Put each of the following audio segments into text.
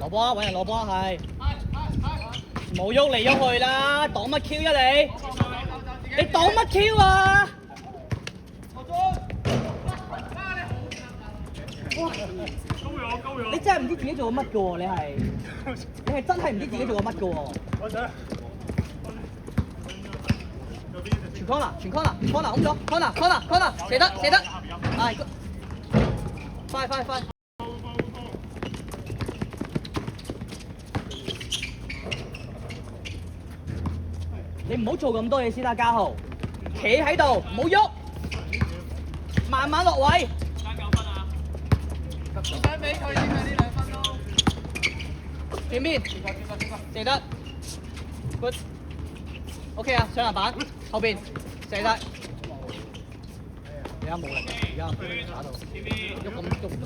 攞波，揾人攞波係。冇喐嚟喐去啦，擋乜 Q 啊你？你擋乜 Q 啊？哇！你真係唔知自己做緊乜嘅喎，你係真係唔知自己做緊乜嘅喎。全 corner，全 corner，corner 空咗 ，corner，射得，係，快！你唔好做咁多嘢先啦，家豪，企喺度，唔好喐，慢慢落位。唔使俾佢添啊！呢2分鐘。前面射得 ，good。OK 啊，上籃板，後邊射得。而家冇力，而家打到喐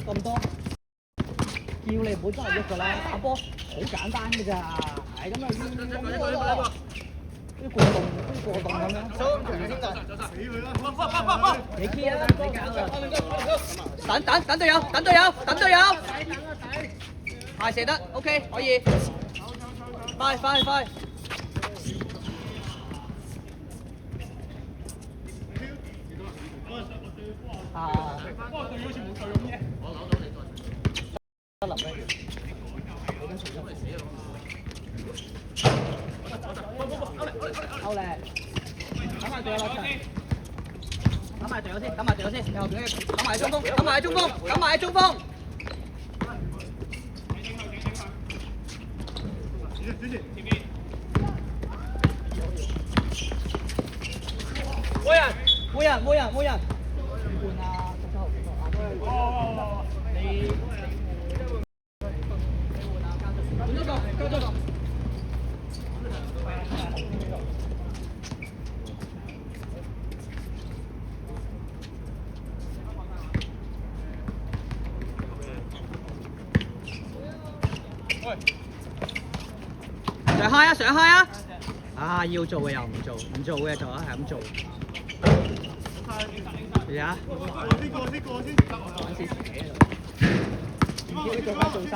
咁多，叫你唔好真係喐㗎啦，打波好簡單㗎咋，係咁啊，啲過動咁樣。你 key 啊，你搞啊！等隊友，係射得 ，OK 可以。快！啊！哇！隊好似冇隊咁嘅。得林咩？歐力，等埋隊友落場，等埋隊友先，你後邊等埋中鋒，冇人，換啊！你換啊！交咗個。上開啊！啊，要做嘅又唔做，唔做嘅就係咁做。嚟啊！呢個先。揾少自己喺度。唔知你做晒。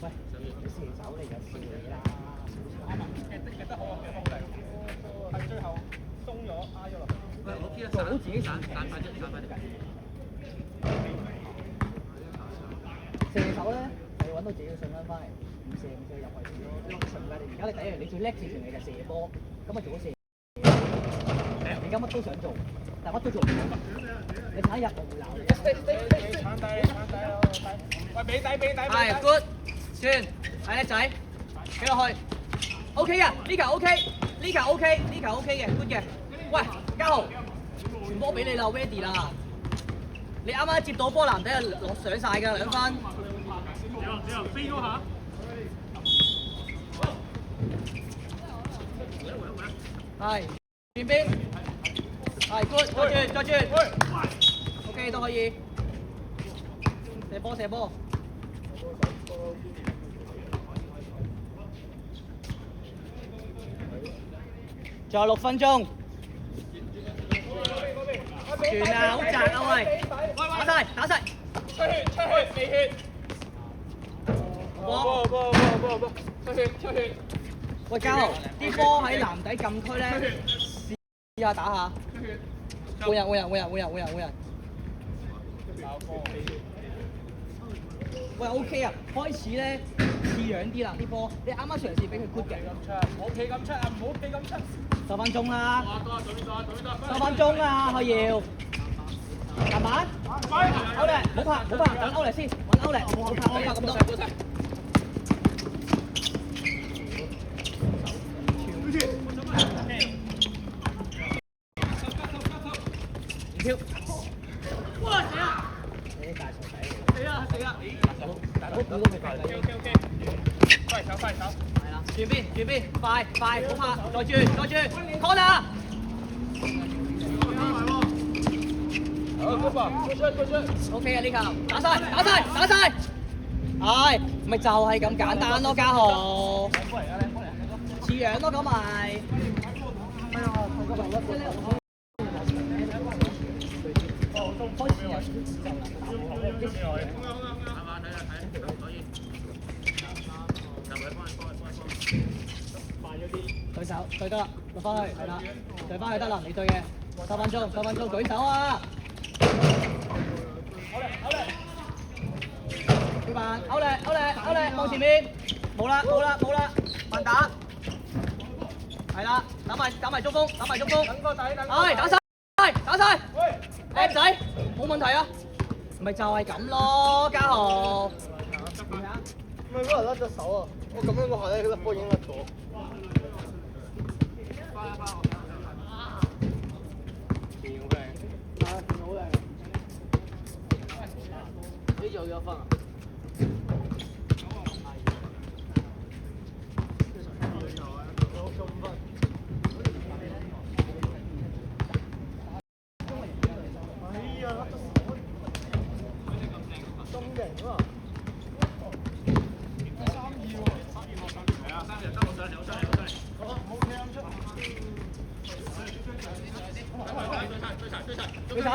喂，你射手嚟就射你啦。踢得好啊！係最後鬆咗，挨咗落。做好自己彈快啲。射手咧，你要揾到自己嘅信心翻嚟，唔射入去咯。而家你第一樣你最叻嘅嘢就係射波，咁啊做咗射。你而家乜都想做，但係乜都做唔到。你踩入就會鬧你。鏟底，喂俾底。係 good， 算，係叻仔，俾落去。OK 嘅，呢球 OK 嘅 ，good 嘅。喂，家豪。傳波俾你啦 ，ready 啦！你啱啱接到波籃底啊，落上晒㗎2分。飛咗下。係，轉邊。係 good， 再轉。OK 都可以。射波。仲有6分鐘。轉啊，好窄啊喂！打晒！出血，未血。波！出血！喂，家豪，啲波喺籃底禁區咧，試下打下。換人。喂 ，OK 啊，開始咧似樣啲啦啲波，你啱啱嘗試俾佢 good 嘅。唔好企咁出啊！10分鐘啦。10分鐘啦，可要。慢慢。歐力，唔好怕，等歐力先，揾歐力，唔好怕咁多。唔跳。哇！死啊！你大傻仔。死啊！大佬估都未快。OK。快手。係啦，轉邊，快，唔好怕，再轉 ，corner。OK 啊，呢球打晒，係咪就係咁簡單咯，家豪？似樣咯，咁咪對手對得啦，落翻去係啦，對翻去得啦，你對嘅，10分鐘，10分鐘舉手啊！小凡，歐力，望前面，冇啦，慢打，係啦，打埋中鋒，等個仔，打晒，靚仔，冇問題啊，咪就係咁咯，家豪。唔係嗰人甩咗手啊！我咁樣個下咧，嗰粒波已經甩咗。好靚！呢又有分啊！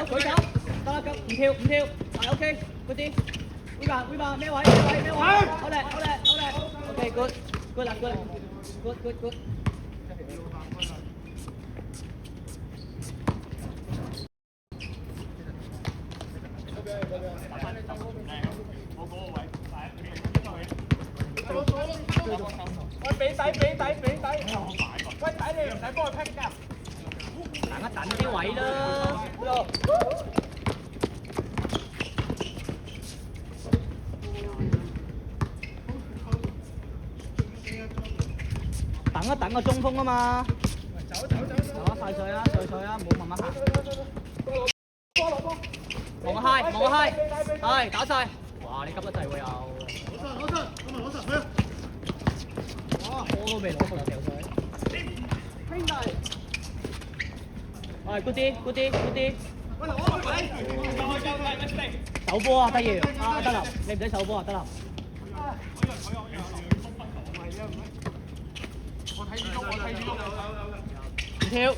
舉手，得啦，唔跳，係 OK，good 啲。會吧，咩位？好叻，OK，good 啦，good。喂，俾底！喂，底你唔使幫佢劈㗎。等啲位啦。等個中鋒啊嘛。走啊！快水啊！唔好慢慢行。望個 high，係打晒。哇！你急得滯喎又。攞實，波都未攞過就掉水。兄弟。係 good 啲。手波啊，得要啊，得啦，你唔使手波啊，得啦。唔跳。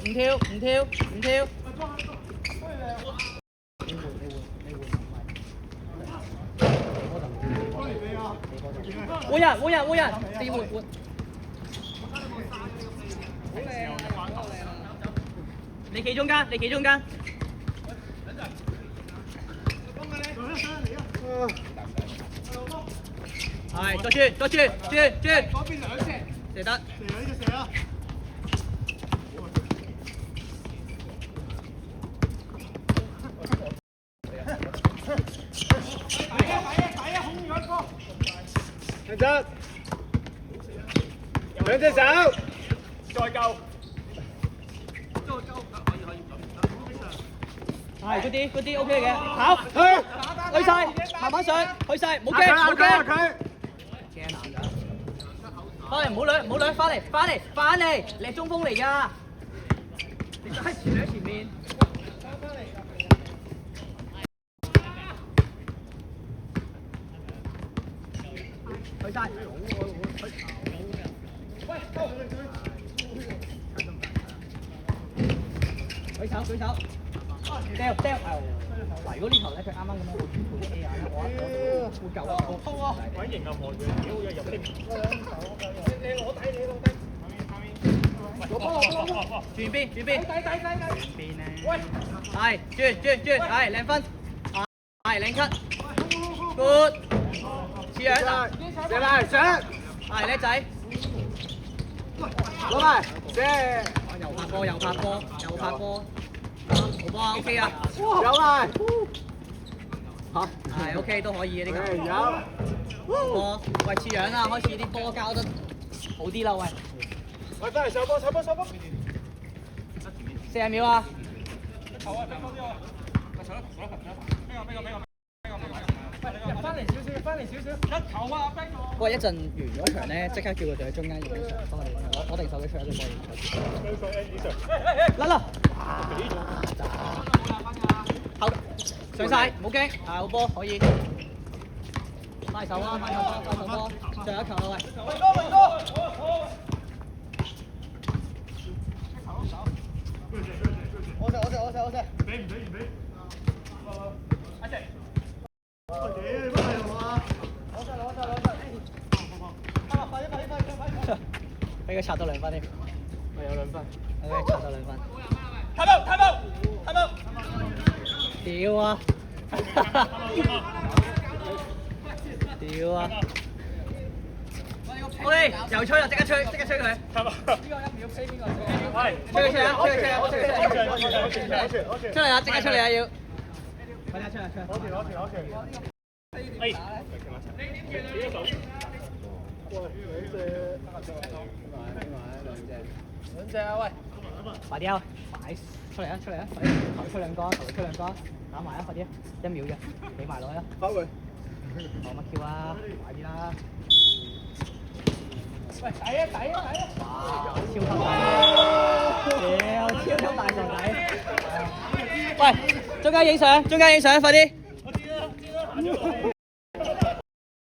換人，你換。你企中間。係，再轉。嗰邊兩隻。射得。射啊！抵啊！控住一個。兩隻手。再夠。係 good 啲 OK 嘅，跑去晒，慢慢上，去晒，冇驚。驚男㗎，翻嚟唔好掠，翻嚟，你係中鋒嚟㗎，你就喺前面。去晒。舉手。掉，如果呢頭咧，佢啱啱咁樣會啲 A 啊，我會救啊，鬼型啊，望住幾好嘢入啲。你攞底。轉邊。底。邊咧？喂，係轉，係靚分，係靚cut，good，似樣嗱，射嚟上，係叻仔，攞埋射，又拍波。好波啊 ，OK 啊，有埋，嚇，係 OK 都可以嘅呢個。有，波，喂似樣啊，開始啲波交得好啲啦，喂。喂，翻嚟上波。40秒啊！翻嚟少少，一球啊！不過一陣完咗場咧，即刻叫佢哋喺中間影相，我哋手機出一隻波。啦！後上晒，唔好驚，係好波可以。快手啊！快手波，最後一球啦喂！老師。俾唔俾唔俾？阿石。攞出。快！俾佢插到2分添。我有2分。OK，插到2分。睇到。屌啊！屌啊！OK，又吹啦，即刻吹佢。睇到。喂，吹啊！出嚟啊！即刻出嚟啊！要。快啲出嚟！攞住。哎。兩隻啊喂！快啲啊！快出嚟啊！快啲頭出2個，打埋啊！快啲，1秒啫，俾埋落去啊！返回。講乜 Q 啊？快啲啦！喂，抵啊！哇！超級大！屌，超級大傻仔！喂，中間影相，快啲！我知啦。